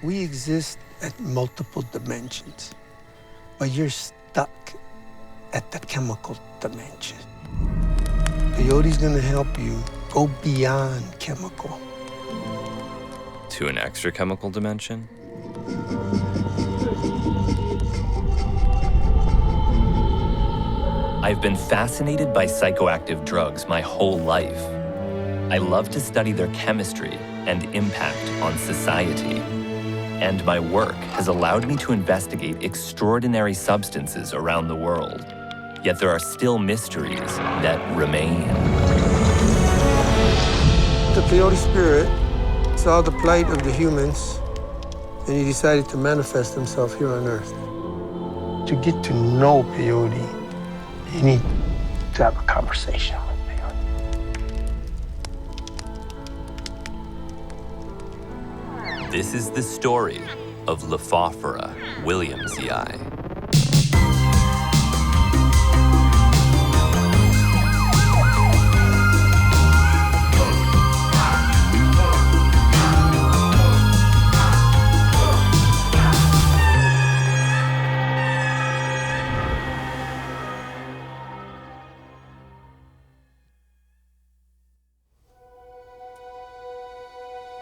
We exist at multiple dimensions, but you're stuck at the chemical dimension. Peyote's gonna help you go beyond chemical. To an extra chemical dimension? I've been fascinated by psychoactive drugs my whole life. I love to study their chemistry and impact on society. And my work has allowed me to investigate extraordinary substances around the world. Yet there are still mysteries that remain. The peyote spirit saw the plight of the humans, and he decided to manifest himself here on Earth. To get to know peyote, you need to have a conversation with peyote. This is the story of Lophophora williamsii.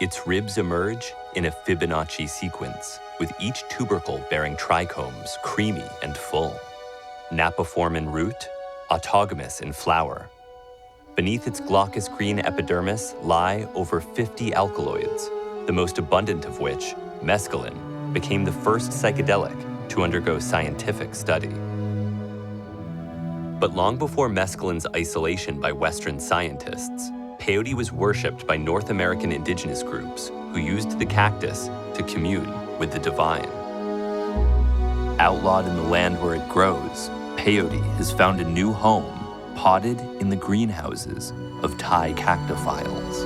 Its ribs emerge in a Fibonacci sequence, with each tubercle bearing trichomes, creamy and full. Napiform in root, autogamous in flower. Beneath its glaucous green epidermis lie over 50 alkaloids, the most abundant of which, mescaline, became the first psychedelic to undergo scientific study. But long before mescaline's isolation by Western scientists, peyote was worshipped by North American indigenous groups who used the cactus to commune with the divine. Outlawed in the land where it grows, peyote has found a new home, potted in the greenhouses of Thai cactophiles.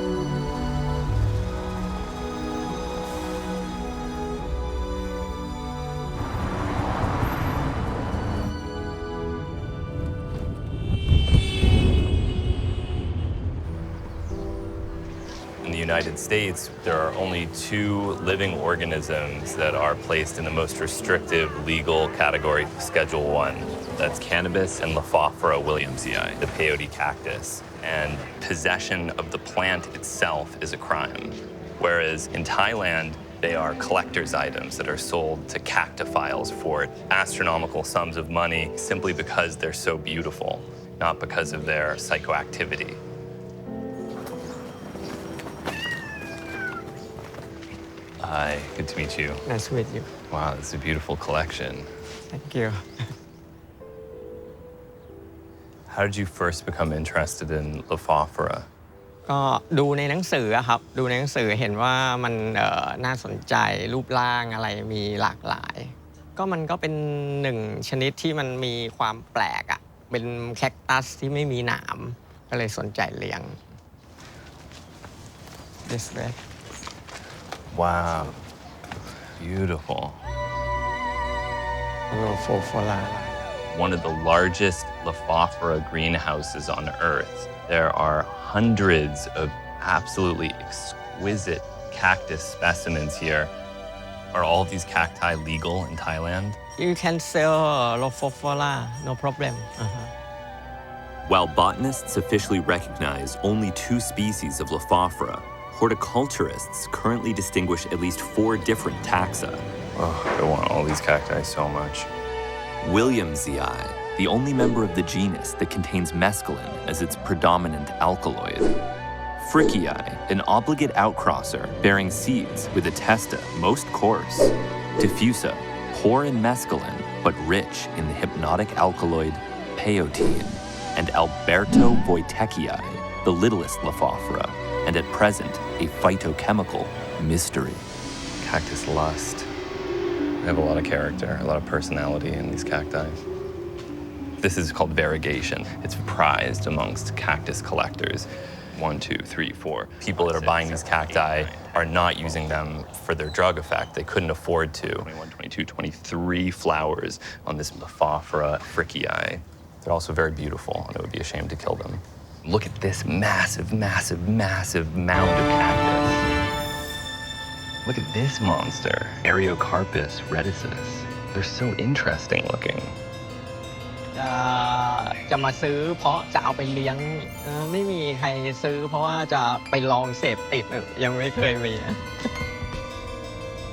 In the United States, there are only 2 living organisms that are placed in the most restrictive legal category, Schedule 1. That's cannabis and Lophophora williamsii, the peyote cactus. And possession of the plant itself is a crime. Whereas in Thailand, they are collector's items that are sold to cactophiles for astronomical sums of money simply because they're so beautiful, not because of their psychoactivity. Hi, good to meet you. Nice to meet you. Wow, this is a beautiful collection. Thank you. How did you first become interested in Lophophora? ก็ดูในหนังสืออะครับดูในหนังสือเห็นว่ามันน่าสนใจรูปร่างอะไรมีหลากหลายก็มันก็เป็นหนึ่งชนิดที่มันมีความแปลกอะเป็นแคคตัสที่ไม่มีหนามก็เลยสนใจเลี้ยง This way. Wow, beautiful. Lophophora. One of the largest Lophophora greenhouses on Earth. There are hundreds of absolutely exquisite cactus specimens here. Are all of these cacti legal in Thailand? You can sell Lophophora, no problem. While botanists officially recognize only 2 species of Lophophora, horticulturists currently distinguish at least 4 different taxa. Oh, I want all these cacti so much. Williamsii, the only member of the genus that contains mescaline as its predominant alkaloid. Fricii, an obligate outcrosser bearing seeds with a testa most coarse. Diffusa, poor in mescaline but rich in the hypnotic alkaloid peyotine. And Alberto Wojtekii, the littlest Lophophora, and at present, a phytochemical mystery. Cactus lust. They have a lot of character, a lot of personality in these cacti. This is called variegation. It's prized amongst cactus collectors. 1, 2, 3, 4. People that are buying these cacti are not using them for their drug effect. They couldn't afford to. 21, 22, 23 flowers on this Lophophora fricii. They're also very beautiful, and it would be a shame to kill them. Look at this massive, massive, massive mound of cactus. Look at this monster, Ariocarpus reticis. They're so interesting looking. จะมาซื้อเพราะจะเอาไปเลี้ยงไม่มีใครซื้อเพราะว่าจะไปลองเสพติดยังไม่เคยมี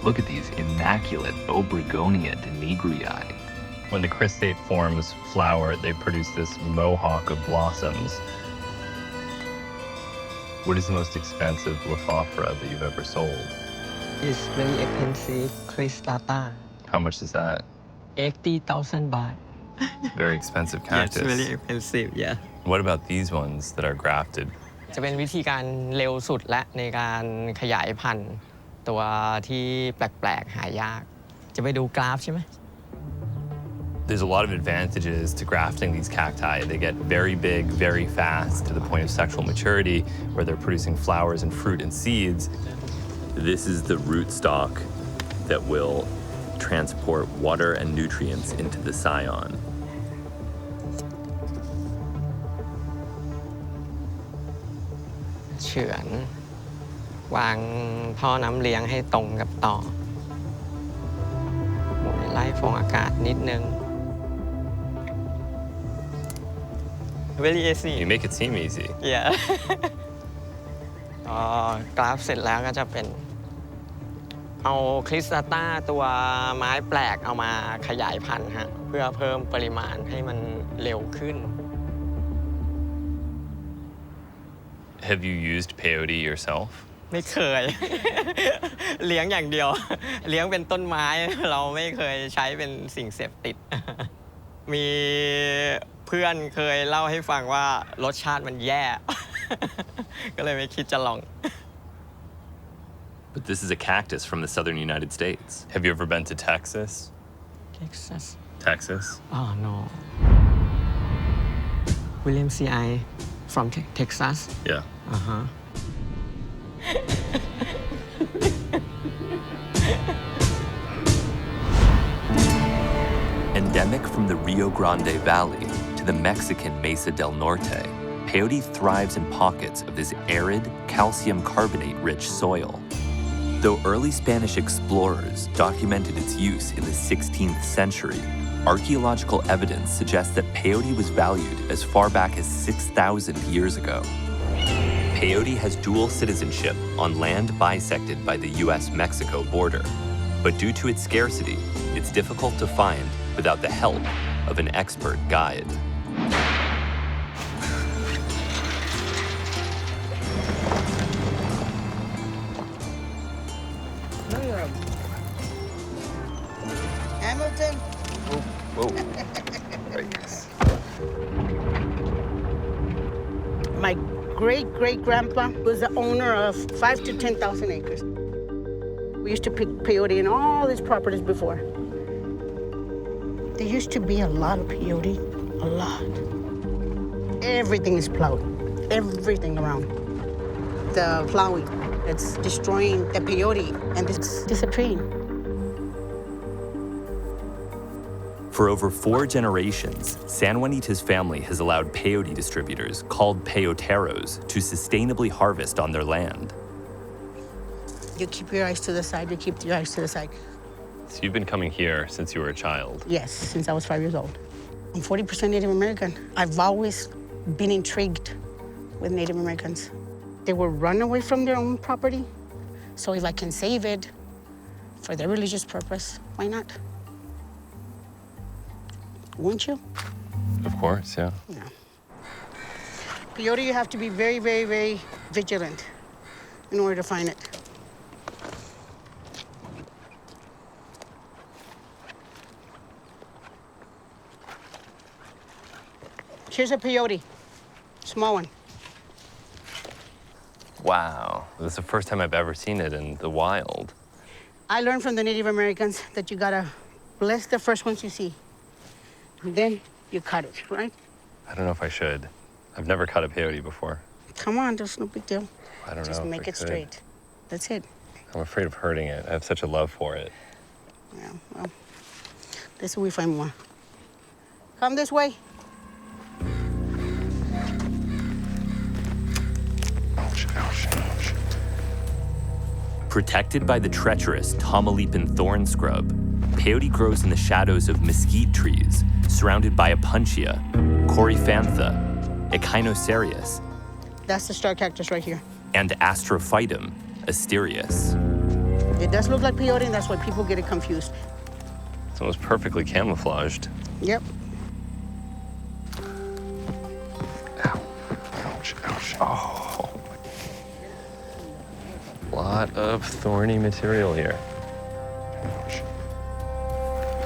Look at these immaculate Obregonia denigrii. When the crystate forms flower, they produce this mohawk of blossoms. What is the most expensive Lophophora that you've ever sold? It's very expensive cristata How much is that? 80,000 baht Very expensive Yes, cactus. very expensive yeah What about these ones that are grafted? จะเป็นวิธีการเร็วสุดและในการขยายพันธุ์ตัวที่แปลกๆหายากจะไปดูกราฟใช่ไหม There's a lot of advantages to grafting these cacti. They get very big, very fast to the point of sexual maturity where they're producing flowers and fruit and seeds. This is the rootstock that will transport water and nutrients into the scion. เฉือนวางท่อน้ำเลี้ยงให้ตรงกับต่อหมุนไล่ฟองอากาศนิดนึง Very easy You make it seem easy. yeah กราฟเสร็จแล้วก็จะเป็นเอาคริสตัลต้าตัวไม้แปลกเอามาขยายพันธุ์ฮะเพื่อเพิ่มปริมาณให้มันเร็วขึ้น Have you used peyote yourself? ไม่เคย เลี้ยงอย่างเดียว เลี้ยงเป็นต้นไม้เราไม่เคยใช้เป็นสิ่งเสพติด มีเพื่อนเคยเล่าให้ฟังว่ารสชาติมันแย่ ก็เลยไม่คิดจะลอง But this is a cactus from the southern United States. Have you ever been to Texas? Texas Texas? oh no William C.I. from Texas Yeah. Endemic from the Rio Grande Valley to the Mexican Mesa del Norte, peyote thrives in pockets of this arid, calcium carbonate-rich soil. Though early Spanish explorers documented its use in the 16th century, archaeological evidence suggests that peyote was valued as far back as 6,000 years ago. Peyote has dual citizenship on land bisected by the US-Mexico border. But due to its scarcity, it's difficult to find without the help of an expert guide. Hamilton. Whoa. My great-great-grandpa was the owner of 5,000 to 10,000 acres. We used to pick peyote in all these properties before. There used to be a lot of peyote, a lot. Everything is plowed, everything around. The plowing, it's destroying the peyote and it's disappearing. For over 4 generations, San Juanita's family has allowed peyote distributors, called peyoteros, to sustainably harvest on their land. You keep your eyes to the side, you keep your eyes to the side. So you've been coming here since you were a child? Yes, since I was 5 years old. I'm 40% Native American. I've always been intrigued with Native Americans. They will run away from their own property. So if I can save it for their religious purpose, why not? Wouldn't you? Of course, yeah. Yeah. Peyote, you have to be very, very, very vigilant in order to find it. Here's a peyote, small one. Wow, this is the first time I've ever seen it in the wild. I learned from the Native Americans that you gotta bless the first ones you see. And then you cut it, right? I don't know if I should. I've never cut a peyote before. Come on, there's no big deal. I don't know. Just if make I it could. straight. That's it. I'm afraid of hurting it. I have such a love for it. Yeah, well, this way we find more. Come this way. Ouch, ouch, ouch. Protected by the treacherous Tomaleepin thorn scrub, peyote grows in the shadows of mesquite trees, surrounded by Opuntia, Coryphantha, Echinocereus, That's the star cactus right here. and Astrophytum asterius. It does look like peyote, and that's why people get it confused. It's almost perfectly camouflaged. Yep. Ouch, ouch. Oh. A lot of thorny material here. Ouch.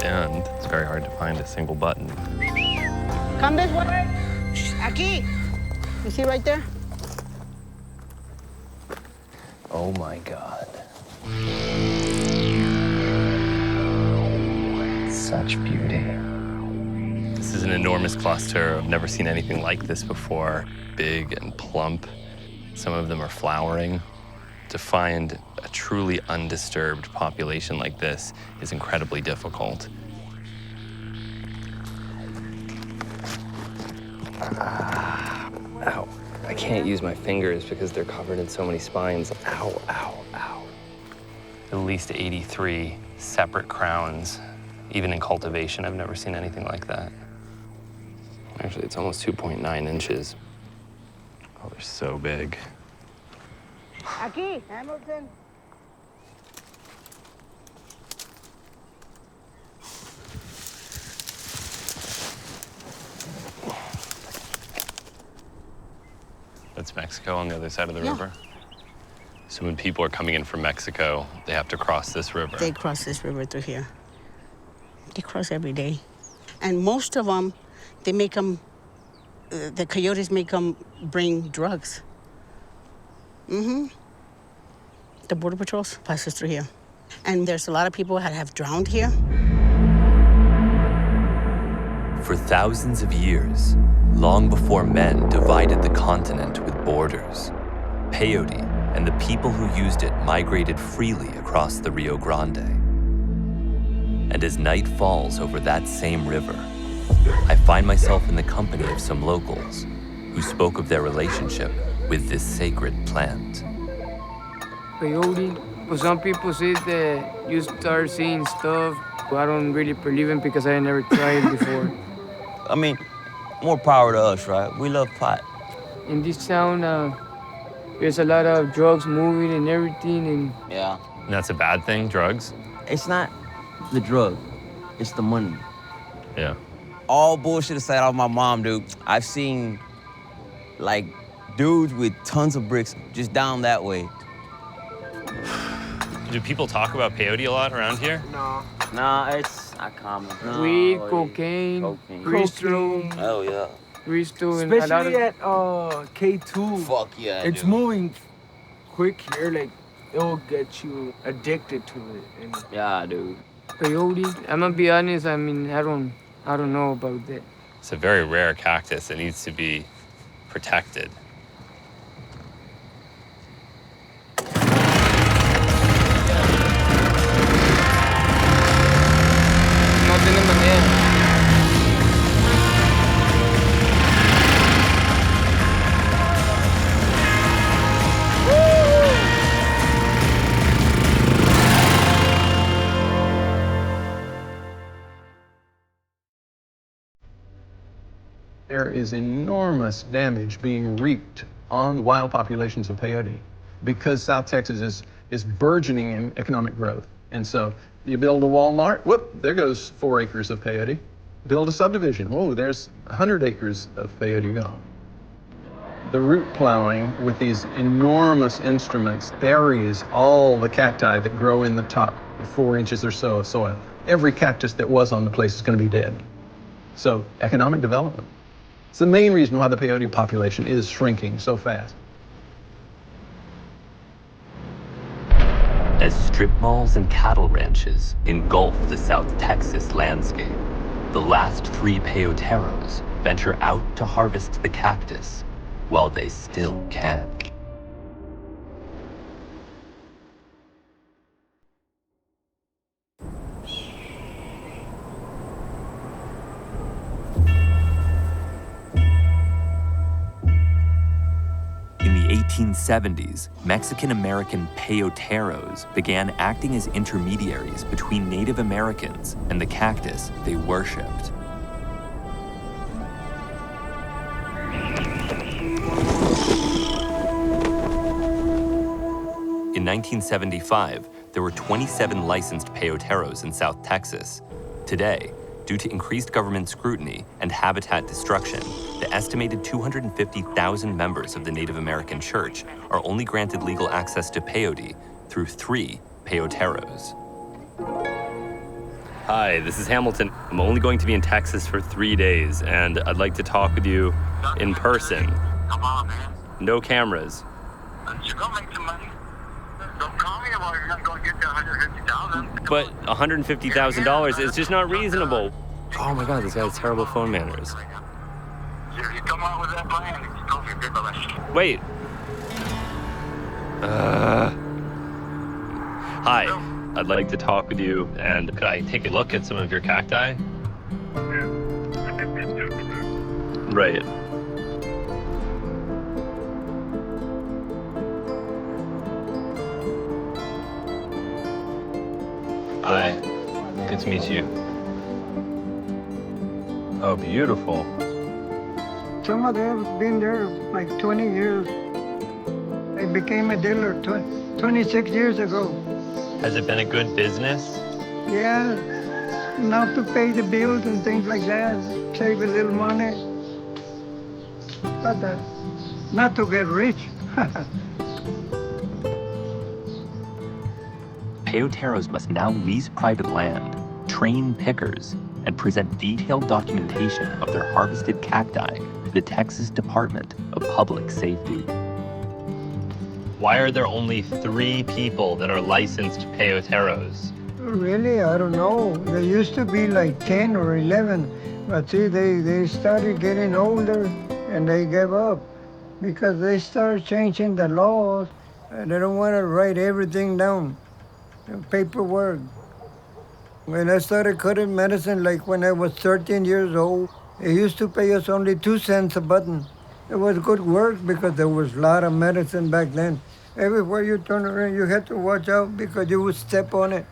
And it's very hard to find a single button. Come this way. Aquí. You see right there? Oh my God. Such beauty. This is an enormous cluster. I've never seen anything like this before. Big and plump. Some of them are flowering. To find a truly undisturbed population like this is incredibly difficult. Ow. I can't use my fingers because they're covered in so many spines. Ow, ow, ow. At least 83 separate crowns. Even in cultivation, I've never seen anything like that. Actually, it's almost 2.9 inches. Oh, they're so big. Aquí, Hamilton. That's Mexico on the other side of the river? So when people are coming in from Mexico, they have to cross this river? They cross this river through here. They cross every day. And most of them, they make them, the coyotes make them bring drugs. Mm-hmm. The Border Patrols passes through here. And there's a lot of people that have drowned here. For thousands of years, long before men divided the continent with borders, peyote and the people who used it migrated freely across the Rio Grande. And as night falls over that same river, I find myself in the company of some locals who spoke of their relationship with this sacred plant. Peyote, but some people say that you start seeing stuff, but I don't really believe in because I never tried it before. I mean, more power to us, right? We love pot. In this town, there's a lot of drugs moving and everything, and Yeah. And that's a bad thing, drugs? It's not the drug, it's the money. Yeah. All bullshit aside off my mom, dude. I've seen, like, dudes with tons of bricks just down that way. Do people talk about peyote a lot around here? Nah, it's not common. No, weed, it's cocaine, crystal, Oh, yeah. crystal, and a lot Especially of... at K2. Fuck yeah, It's dude. moving quick here, like it'll get you addicted to it. And Yeah, dude. Peyote, I'm gonna be honest, I mean, I don't know about that. It's a very rare cactus that needs to be protected. No tiene manera. There is enormous damage being wreaked on wild populations of peyote because South Texas is burgeoning in economic growth. And so you build a Walmart, whoop, there goes 4 acres of peyote. Build a subdivision, whoa, there's 100 acres of peyote gone. The root plowing with these enormous instruments buries all the cacti that grow in the top 4 inches or so of soil. Every cactus that was on the place is going to be dead. So economic development. It's the main reason why the peyote population is shrinking so fast. As strip malls and cattle ranches engulf the South Texas landscape, the last 3 peyoteros venture out to harvest the cactus while they still can. In the 1970s, Mexican-American peyoteros began acting as intermediaries between Native Americans and the cactus they worshipped. In 1975, there were 27 licensed peyoteros in South Texas. Today, due to increased government scrutiny and habitat destruction, the estimated 250,000 members of the Native American Church are only granted legal access to peyote through 3 peyoteros. Hi, this is Hamilton. I'm only going to be in Texas for 3 days, and I'd like to talk with you in person. Come on, man. No cameras. You're gonna make some money. Don't call me about you're not gonna get the 150,000. But $150,000 is just not reasonable. Oh my God, this guy has terrible phone manners. If you come out with that plan, it's going to be good. Wait. Hi, I'd like to talk with you, and could I take a look at some of your cacti? Right. Hi, good to meet you. Oh, beautiful. Some of them have been there like 20 years. I became a dealer 26 years ago. Has it been a good business? Yeah, enough to pay the bills and things like that, save a little money. But not to get rich. Peyoteros must now lease private land, train pickers, and present detailed documentation of their harvested cacti to the Texas Department of Public Safety. Why are there only 3 people that are licensed peyoteros? Really, I don't know. There used to be like 10 or 11, but see, they started getting older and they gave up because they started changing the laws and they don't want to write everything down. Paperwork. When I started cutting medicine, like when I was 13 years old, they used to pay us only 2 cents a button. It was good work because there was a lot of medicine back then. Everywhere you turn around, you had to watch out because you would step on it.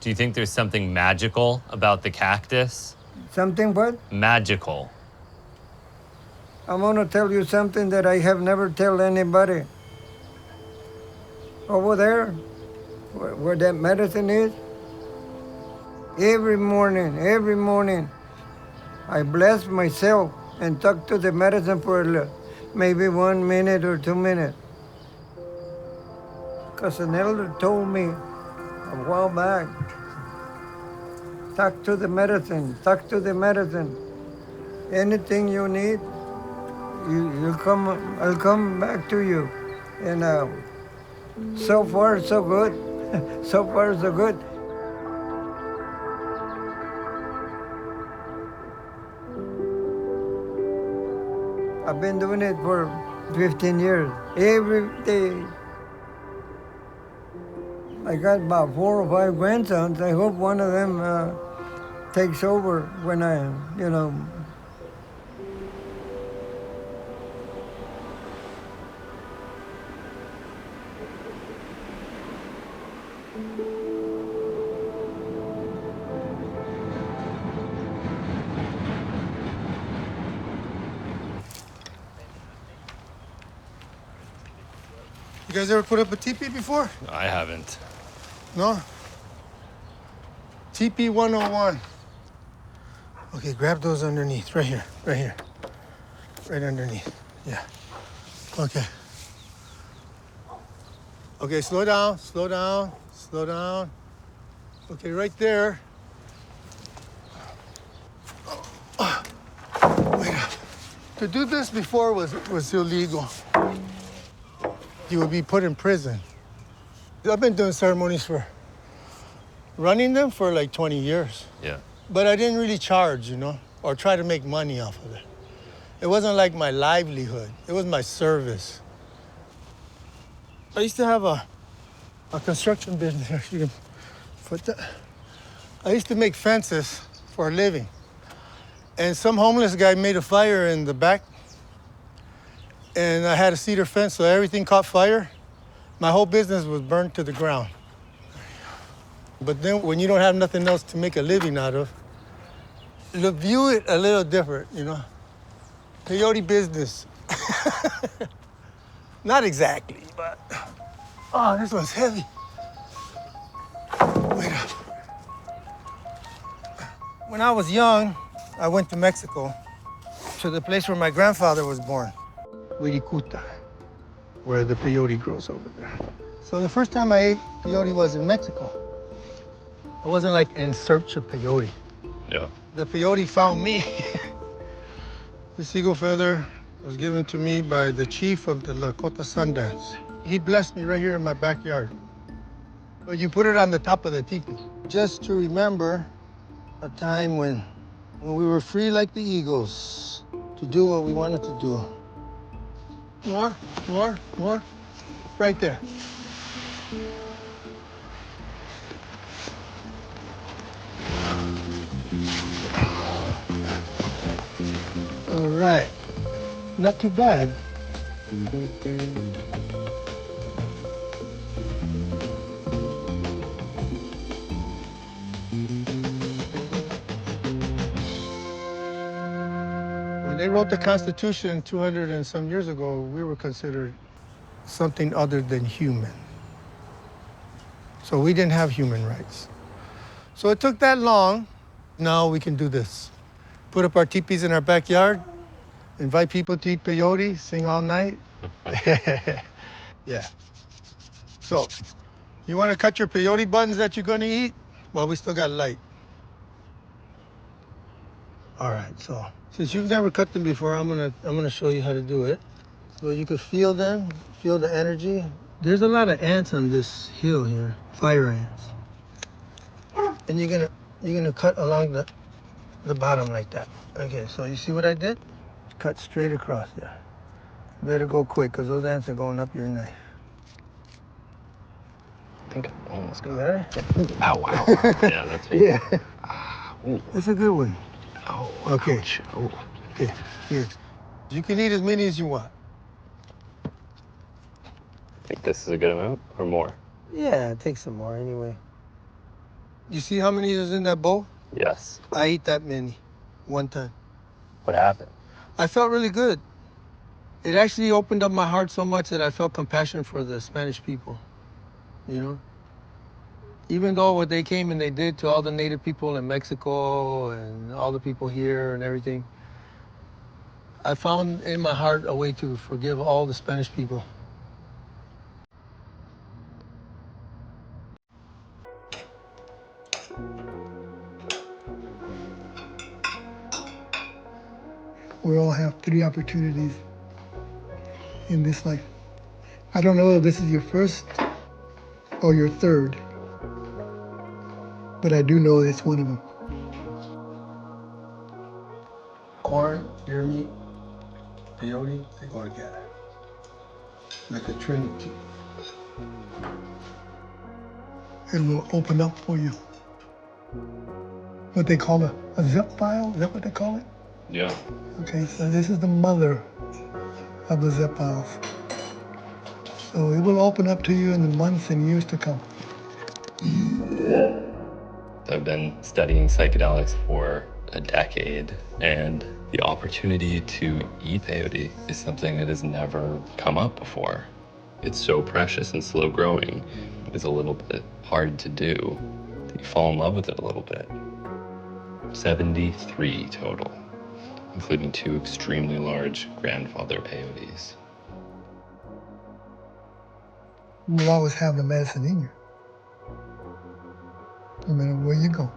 Do you think there's something magical about the cactus? Something what? Magical. I'm gonna tell you something that I have never told anybody. Over there, where that medicine is, every morning, I bless myself and talk to the medicine for maybe 1 minute or 2 minutes. Because an elder told me a while back, talk to the medicine. Anything you need, I'll come back to you. And so far, so good. So far, so good. I've been doing it for 15 years, every day. I got about 4 or 5 grandsons. I hope one of them takes over when You guys ever put up a teepee before? I haven't. No? TP 101. Okay, grab those underneath, right here. Right underneath, yeah. Okay. Okay, slow down. Okay, right there. Wait up. To do this before was illegal. You would be put in prison. I've been doing ceremonies running them for like 20 years. Yeah. But I didn't really charge, or try to make money off of it. It wasn't like my livelihood. It was my service. I used to have a construction business. You can put that. I used to make fences for a living. And some homeless guy made a fire in the back. and I had a cedar fence, so everything caught fire. My whole business was burned to the ground. But then when you don't have nothing else to make a living out of, you view it a little different, you know? Peyote business. Not exactly, but, oh, this one's heavy. Wait up. When I was young, I went to Mexico, to the place where my grandfather was born, Wirikuta, where the peyote grows over there. So the first time I ate peyote was in Mexico. I wasn't like in search of peyote. Yeah. The peyote found me. This eagle feather was given to me by the chief of the Lakota Sundance. He blessed me right here in my backyard. But you put it on the top of the teepee, just to remember a time when we were free like the eagles to do what we wanted to do. More. Right there. All right. Not too bad. When they wrote the Constitution 200 and some years ago, we were considered something other than human. So we didn't have human rights. So it took that long. Now we can do this. Put up our teepees in our backyard, invite people to eat peyote, sing all night. Yeah. So, you want to cut your peyote buttons that you're going to eat? Well, we still got light. All right, so since you've never cut them before, I'm gonna show you how to do it. So you can feel them, feel the energy. There's a lot of ants on this hill here, fire ants. And you're gonna cut along the bottom like that. Okay, so you see what I did? Cut straight across there. Better go quick, because those ants are going up your knife. I think I almost got it. Oh, wow. Yeah, that's it. Yeah. Ooh. That's a good one. Oh, okay. Ouch. Oh. Okay, here. You can eat as many as you want. Think this is a good amount or more? Yeah, take some more anyway. You see how many is in that bowl? Yes. I ate that many, one time. What happened? I felt really good. It actually opened up my heart so much that I felt compassion for the Spanish people, you know? Even though what they came and they did to all the native people in Mexico and all the people here and everything, I found in my heart a way to forgive all the Spanish people. We all have 3 opportunities in this life. I don't know if this is your first or your third, but I do know it's one of them. Corn, deer meat, peyote, they go together. Like a trinity. It will open up for you. What they call a zip file, is that what they call it? Yeah. Okay, so this is the mother of the zip files. So it will open up to you in the months and years to come. I've been studying psychedelics for a decade, and the opportunity to eat peyote is something that has never come up before. It's so precious and slow growing. It's a little bit hard to do. You fall in love with it a little bit. 73 total, including 2 extremely large grandfather peyotes. You'll always have the medicine in you, no matter where you go.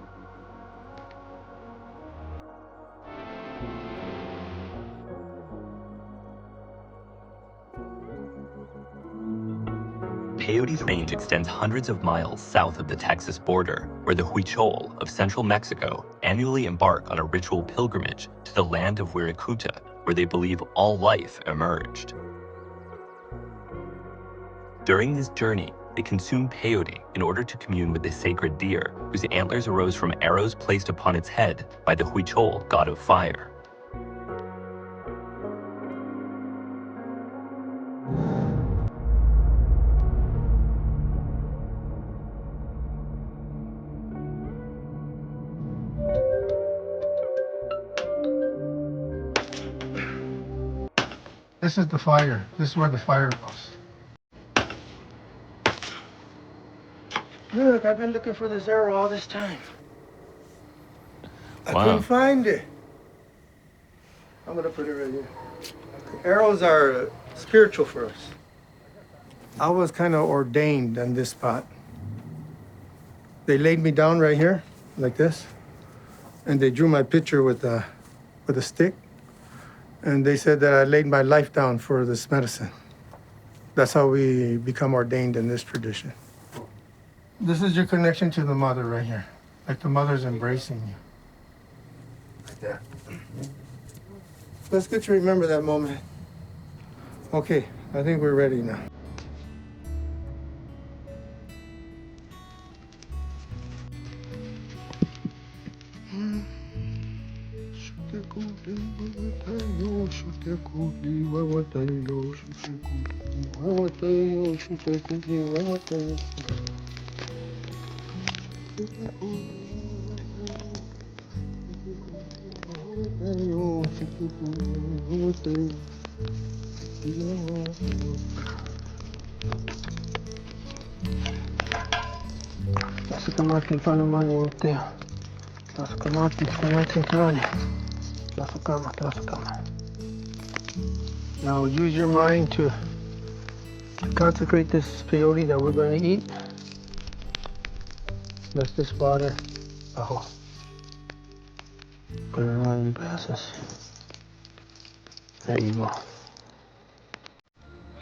Peyote's range extends hundreds of miles south of the Texas border, where the Huichol of central Mexico annually embark on a ritual pilgrimage to the land of Wirikuta, where they believe all life emerged. During this journey, they consume peyote in order to commune with the sacred deer, whose antlers arose from arrows placed upon its head by the Huichol, god of fire. This is the fire. This is where the fire goes. Look, I've been looking for this arrow all this time. I couldn't find it. I'm gonna put it right here. Arrows are spiritual for us. I was kind of ordained on this spot. They laid me down right here, like this, and they drew my picture with a stick, and they said that I laid my life down for this medicine. That's how we become ordained in this tradition. This is your connection to the mother right here, like the mother's embracing you, like that. Let's get to remember that moment. Okay, I think we're ready now. Now use your mind to consecrate this peyote that we're going to eat. Bless this water. Put it around your glasses. There you go.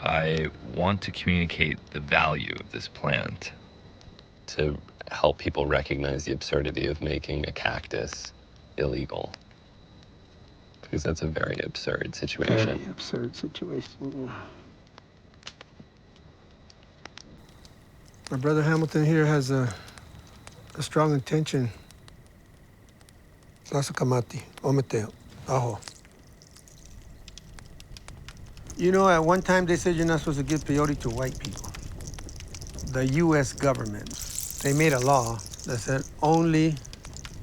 I want to communicate the value of this plant. To help people recognize the absurdity of making a cactus illegal. Because that's a very absurd situation. Very absurd situation. My brother Hamilton here has a strong intention. Sasakamati, ometeo, aho. You know, at one time they said you're not supposed to give peyote to white people. The U.S. government, they made a law that said only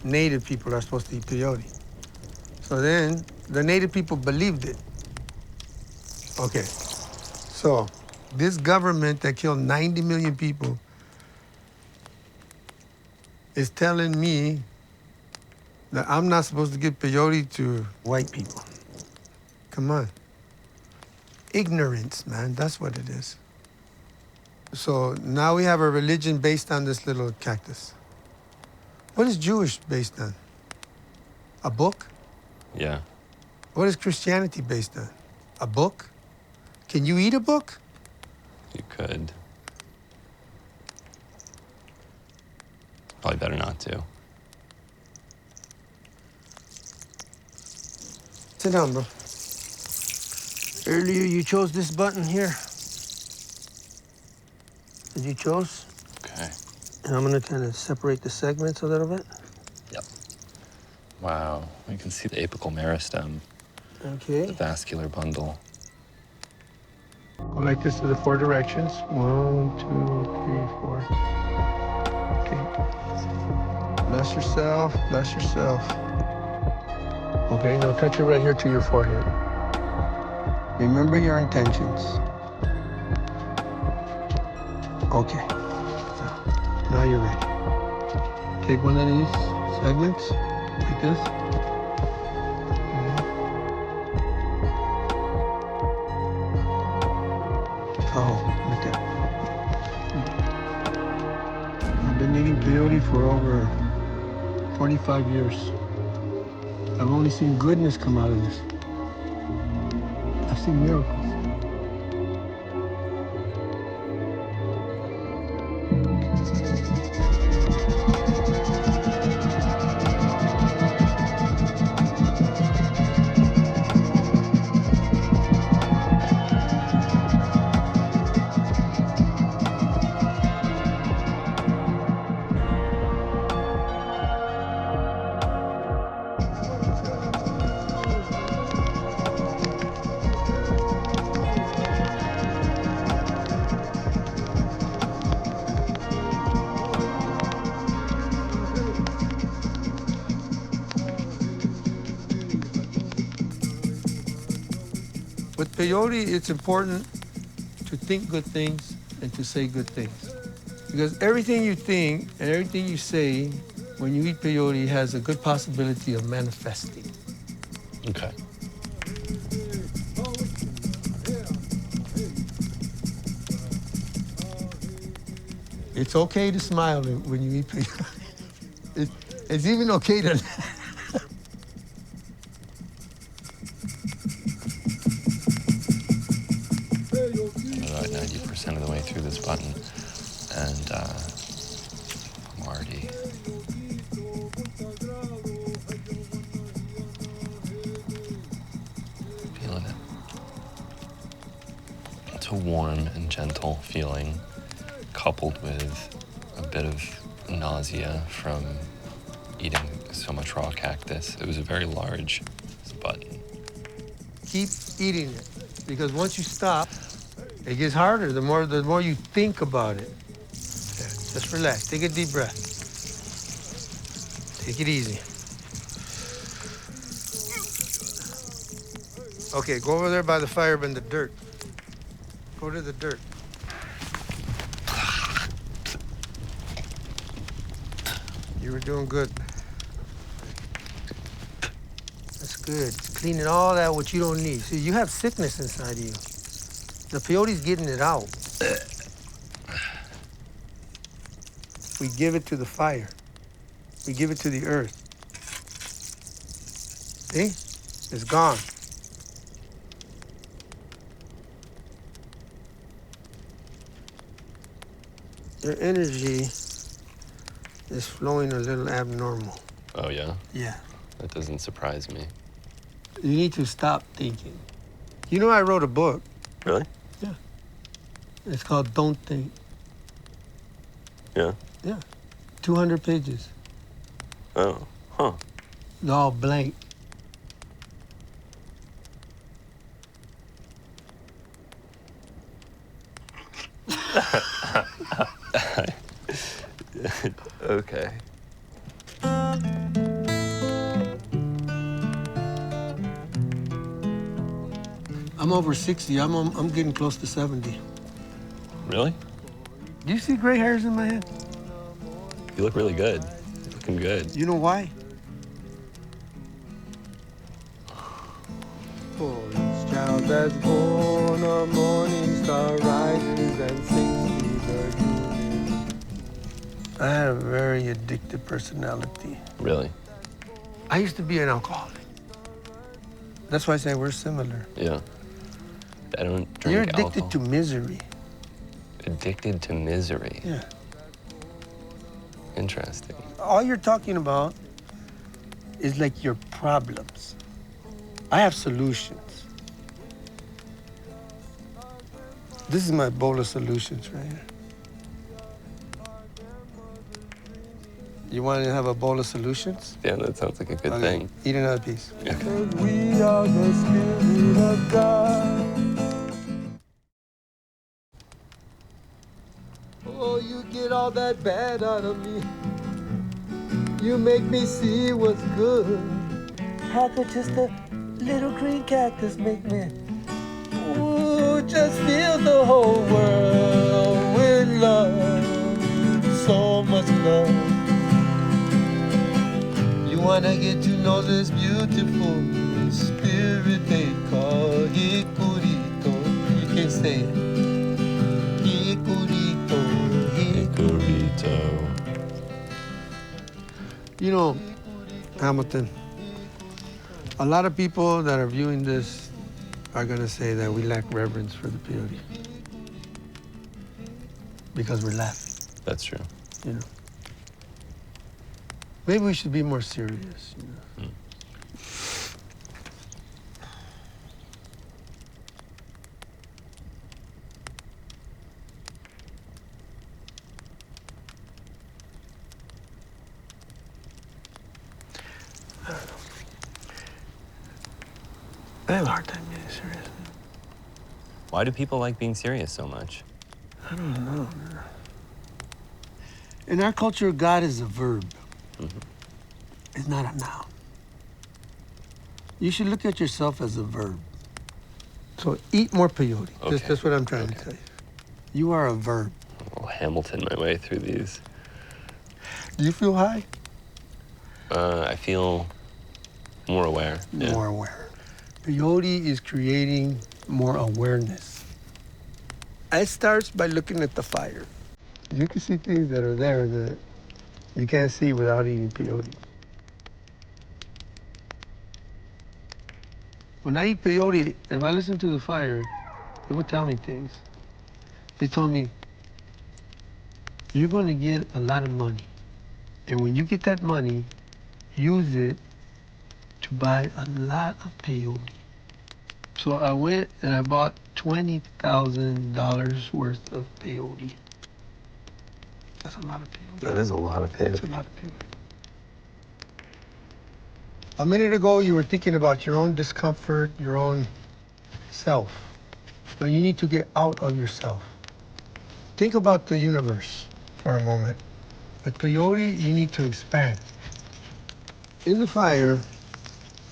Native people are supposed to eat peyote. So then the Native people believed it. Okay, so this government that killed 90 million people is telling me that I'm not supposed to give peyote to white people. Come on. Ignorance, man, that's what it is. So now we have a religion based on this little cactus. What is Jewish based on? A book? Yeah. What is Christianity based on? A book? Can you eat a book? You could. Probably better not to. Sit down, bro. Earlier you chose this button here. That you chose. Okay. And I'm gonna kind of separate the segments a little bit. Yep. Wow, you can see the apical meristem. Okay. The vascular bundle. Go like this to the 4 directions. 1, 2, 3, 4. Okay. Bless yourself, bless yourself. Okay, now touch it right here to your forehead. Remember your intentions. Okay. Now you're ready. Take one of these segments, like this. Like that. I've been eating peyote for over 45 years. I've only seen goodness come out of this. I've seen miracles. With peyote, it's important to think good things and to say good things. Because everything you think and everything you say when you eat peyote has a good possibility of manifesting. Okay. It's okay to smile when you eat peyote. It's even okay to About 90% of the way through this button, and I'm already feeling it. It's a warm and gentle feeling, coupled with a bit of nausea from eating so much raw cactus. It was a very large button. keep eating it. Because once you stop, it gets harder the more you think about it. Yeah, just relax. Take a deep breath. Take it easy. Okay, go over there by the fire in the dirt. Go to the dirt. You were doing good. That's good. Cleaning all that what you don't need. See, you have sickness inside of you. The peyote's getting it out. We give it to the fire. We give it to the earth. See? It's gone. Your energy is flowing a little abnormal. Oh, yeah? Yeah. That doesn't surprise me. You need to stop thinking. You know, I wrote a book. Really? Yeah. It's called Don't Think. Yeah? Yeah. 200 pages. Oh, huh. They're all blank. Okay. I'm over 60. I'm getting close to 70. Really? Do you see gray hairs in my head? You look really good. You're looking good. You know why? For each child that's born, a morning star rises and sings to the universe. I had a very addictive personality. Really? I used to be an alcoholic. That's why I say we're similar. Yeah. I don't drink You're addicted alcohol. to misery. Addicted to misery. Yeah. Interesting. All you're talking about is like your problems. I have solutions. This is my bowl of solutions right here. You want to have a bowl of solutions? Yeah, that sounds like a good Okay. thing. Eat another piece. Yeah. We are the Spirit of God. Oh, you get all that bad out of me. You make me see what's good. How could just a little green cactus make me? Ooh, just fill the whole world with love. So much love. You wanna get to know this beautiful spirit they call Hikurito. You can say it. Hikurito, Hikurito. You know, Hamilton, a lot of people that are viewing this are gonna say that we lack reverence for the peyote. Because we're laughing, That's true. you know. Maybe we should be more serious, you know. I don't know. I have a hard time being serious. Why do people like being serious so much? I don't know. In our culture, God is a verb. Mm-hmm. It's not a noun. You should look at yourself as a verb. So eat more peyote. Okay. That's what I'm trying to tell you. You are a verb. I'll Hamilton my way through these. Do you feel high? I feel more aware. More aware. Peyote is creating more awareness. It starts by looking at the fire. You can see things that are there that you can't see without eating peyote. When I eat peyote, if I listen to the fire, it would tell me things. They told me, you're going to get a lot of money. And when you get that money, use it to buy a lot of peyote. So I went and I bought $20,000 worth of peyote. That's a lot of peyote. That is a lot of peyote. That's a lot of peyote. A minute ago, you were thinking about your own discomfort, your own self. But you need to get out of yourself. Think about the universe for a moment. With peyote, you need to expand. In the fire,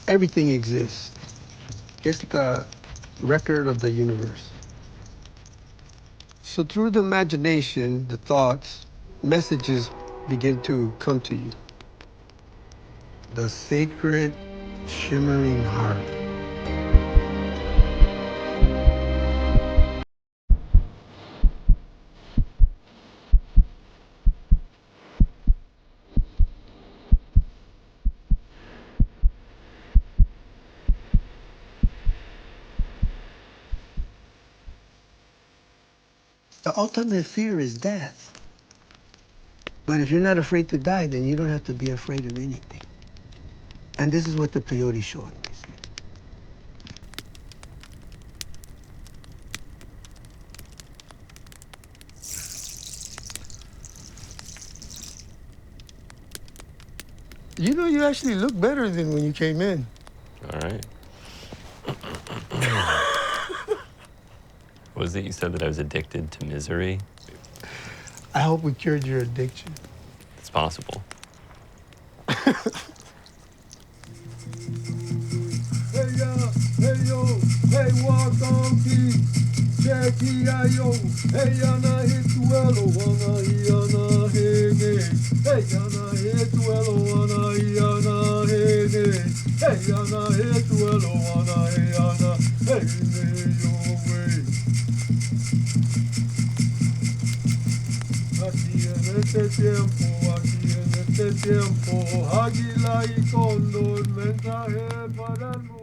everything exists. It's the record of the universe. So through the imagination, the thoughts, messages begin to come to you. The sacred, shimmering heart. The ultimate fear is death. But if you're not afraid to die, then you don't have to be afraid of anything. And this is what the peyote showed me. You know, you actually look better than when you came in. All right. Was it you said that I was addicted to misery? I hope we cured your addiction. It's possible. Hey yo, hey walk on key, Jackie yo, hey yana hit well wana yana hege, hey yana hit well wana yana hege, hey yana hit well wana yana hege yo way. Aquí en este tiempo, águila y cóndor, mensaje para el mundo.